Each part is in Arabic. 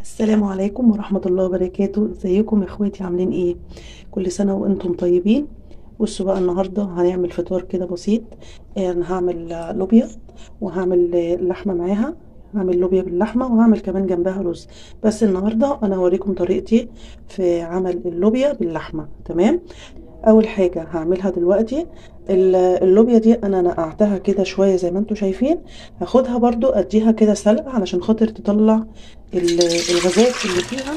السلام عليكم ورحمة الله وبركاته. ازيكم يا اخواتي؟ عاملين ايه؟ كل سنة وانتم طيبين. بصوا بقى، النهاردة هنعمل فطار كده بسيط. انا هعمل لوبيا، وهعمل لحمة معاها. هعمل لوبيا باللحمة وهعمل كمان جنبها رز. بس النهاردة انا هوريكم طريقتي في عمل اللوبيا باللحمة. تمام. اول حاجه هعملها دلوقتي، اللوبيا دي انا نقعتها كده شويه زي ما انتم شايفين. هاخدها برضو اديها كده سلق علشان خاطر تطلع الغازات اللي فيها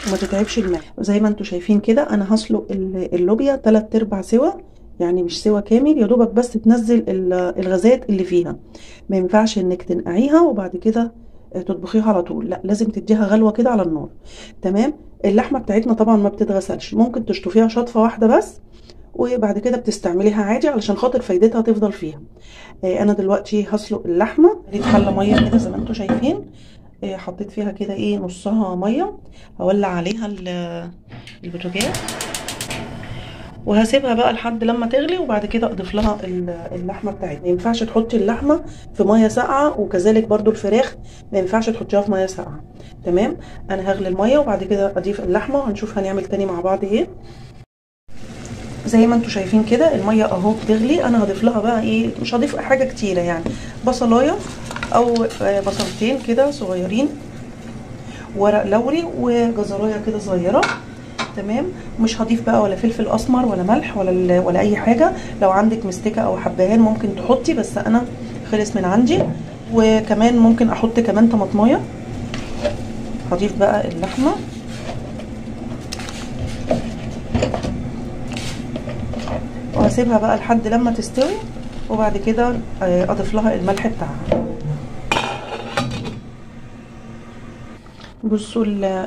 وما تتعبش الماء. زي ما انتم شايفين كده انا هسلق اللوبيا 3/4 سوا، يعني مش سوا كامل، يا دوبك بس تنزل الغازات اللي فيها. ما ينفعش انك تنقعيها وبعد كده تطبخيها على طول، لا لازم تديها غلوه كده على النار. تمام. اللحمه بتاعتنا طبعا ما بتتغسلش، ممكن تشطفيها شطفه واحده بس، وبعد كده بتستعمليها عادي علشان خاطر فايدتها تفضل فيها. انا دلوقتي هسلق اللحمه دي، حله ميه كده زي ما انتم شايفين. حطيت فيها كده نصها ميه. هولع عليها البوتاجاز، وهسيبها بقى لحد لما تغلي، وبعد كده اضيف لها اللحمه بتاعتنا. ما ينفعش تحطي اللحمه في ميه ساقعه، وكذلك برضو الفراخ ما ينفعش تحطيها في ميه ساقعه. تمام. انا هغلي الميه وبعد كده اضيف اللحمه، وهنشوف هنعمل تاني مع بعض ايه. زي ما انتم شايفين كده الميه اهو بتغلي. انا هضيف لها بقى مش هضيف حاجه كتيره، يعني بصلايه او بصلتين كده صغيرين، ورق لوري وجزرايه كده صغيره. تمام. مش هضيف بقى ولا فلفل اسمر ولا ملح ولا اي حاجه. لو عندك مستكه او حبهان ممكن تحطي، بس انا خلص من عندي. وكمان ممكن احط كمان طماطمايه. هضيف بقى اللحمه وهسيبها بقى لحد لما تستوي، وبعد كده اضيف لها الملح بتاعها. بصوا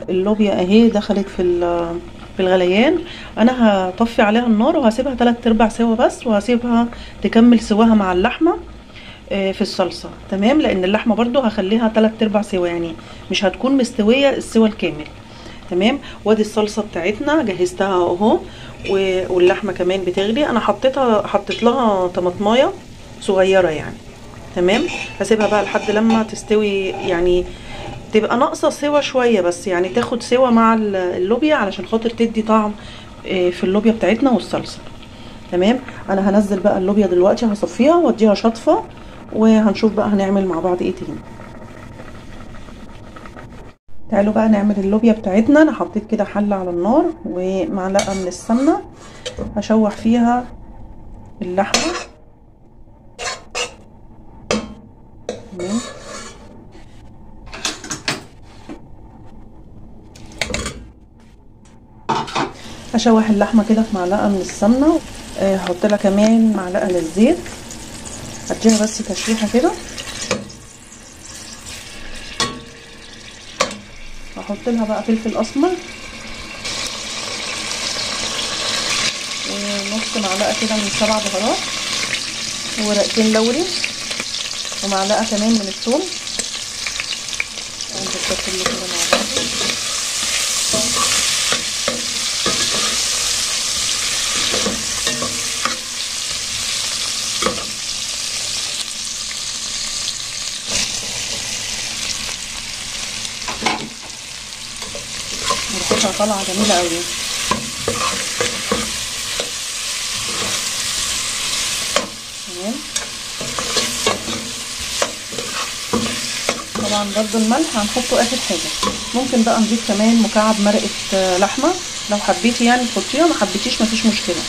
اللوبيا اهي دخلت في الغليان. انا هطفي عليها النار وهسيبها 3/4 سوا بس، وهسيبها تكمل سواها مع اللحمه في الصلصه. تمام. لان اللحمه برضو هخليها 3/4 سوا، يعني مش هتكون مستويه السوا الكامل. تمام. وادي الصلصه بتاعتنا جهزتها اهو، واللحمه كمان بتغلي. انا حطيت لها طماطمايه صغيره يعني. تمام. هسيبها بقى لحد لما تستوي، يعني تبقى ناقصه سوا شويه بس، يعني تاخد سوا مع اللوبيا علشان خاطر تدي طعم في اللوبيا بتاعتنا والصلصه. تمام. انا هنزل بقى اللوبيا دلوقتي، هصفيها واديها شطفه، وهنشوف بقى هنعمل مع بعض ايه تاني. تعالوا بقى نعمل اللوبيا بتاعتنا. انا حطيت كده حله على النار ومعلقه من السمنه، هشوح فيها اللحمه. تمام. هشوح اللحمه كده في معلقه من السمنه. هحط لها كمان معلقه من الزيت، هديها بس تشويحه كده. هحط لها بقى فلفل اسمر، ونص معلقه كده من 7 بهارات، وورقتين لوري، ومعلقه كمان من الثوم. هنحط كله كده مع بعض. ريحتها طالعه جميله قوي. تمام. طبعا برضو الملح هنحطه اخر حاجه. ممكن بقى نضيف كمان مكعب مرقه لحمه لو حبيتي، يعني تحطيها، ما حبيتيش مفيش مشكله.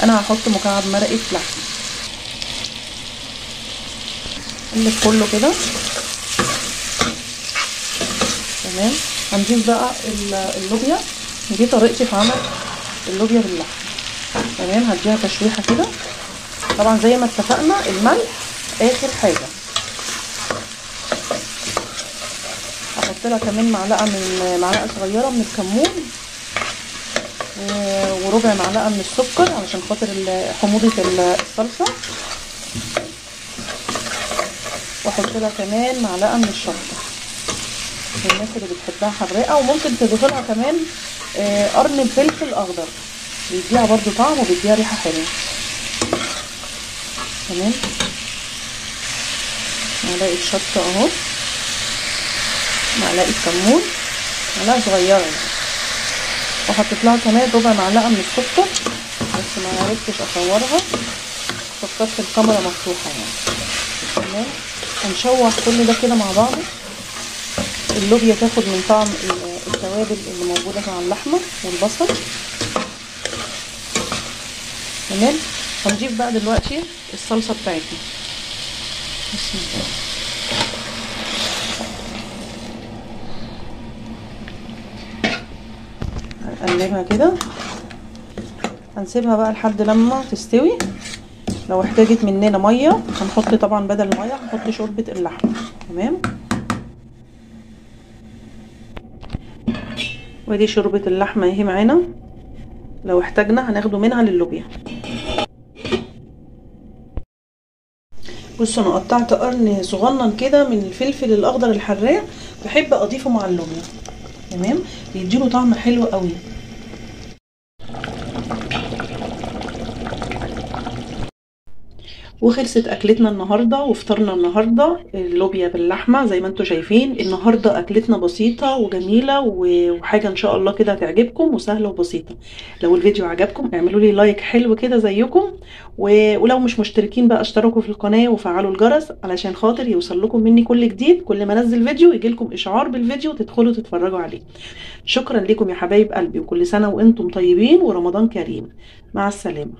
انا هحط مكعب مرقه لحمه. نقلب كله كده. تمام. هنضيف بقى اللوبيا. دي طريقتي في عمل اللوبيا باللحمه. تمام. هديها تشويحه كده. طبعا زي ما اتفقنا الملح اخر حاجه. هحط لها كمان معلقه صغيره من الكمون، وربع معلقه من السكر علشان خاطر حموضه الصلصه. واحط لها كمان معلقه من الشطه للناس اللي بتحبها حراقه، وممكن تضيف لها كمان قرن فلفل اخضر، بيديها برضو طعم وبيديها ريحه حلوه. تمام. معلقه شطه اهو، معلقه كمون، معلقه صغيره يعني. وحطيت لها كمان ربع معلقه من السكر، بس ما عرفتش اصورها، فكرت الكاميرا مفتوحه يعني. تمام. هنشوح كل ده كده مع بعض، اللوبيا تاخد من طعم التوابل اللي موجوده مع اللحمه والبصل. تمام. هنضيف بقى دلوقتي الصلصه بتاعتنا. بسم الله. هنقلبها كده، هنسيبها بقى لحد لما تستوي. لو احتاجت مننا ميه هنحط طبعا بدل الميه هنحط شوربه اللحمه. تمام. ودي شوربه اللحمه اهي معانا، لو احتاجنا هناخده منها للوبيا. بصوا انا قطعت قرن صغنن كده من الفلفل الاخضر الحراق، بحب اضيفه مع اللوبيا. تمام. بيديله طعم حلو قوي. وخلصت اكلتنا النهارده وفطرنا النهارده اللوبيا باللحمه زي ما انتم شايفين. النهارده اكلتنا بسيطه وجميله وحاجه ان شاء الله كده هتعجبكم وسهله وبسيطه. لو الفيديو عجبكم اعملوا لي لايك حلو كده زيكم، ولو مش مشتركين بقى اشتركوا في القناه وفعلوا الجرس علشان خاطر يوصل لكم مني كل جديد. كل ما انزل فيديو يجي لكم اشعار بالفيديو تدخلوا تتفرجوا عليه. شكرا لكم يا حبايب قلبي، وكل سنه وانتم طيبين ورمضان كريم. مع السلامه.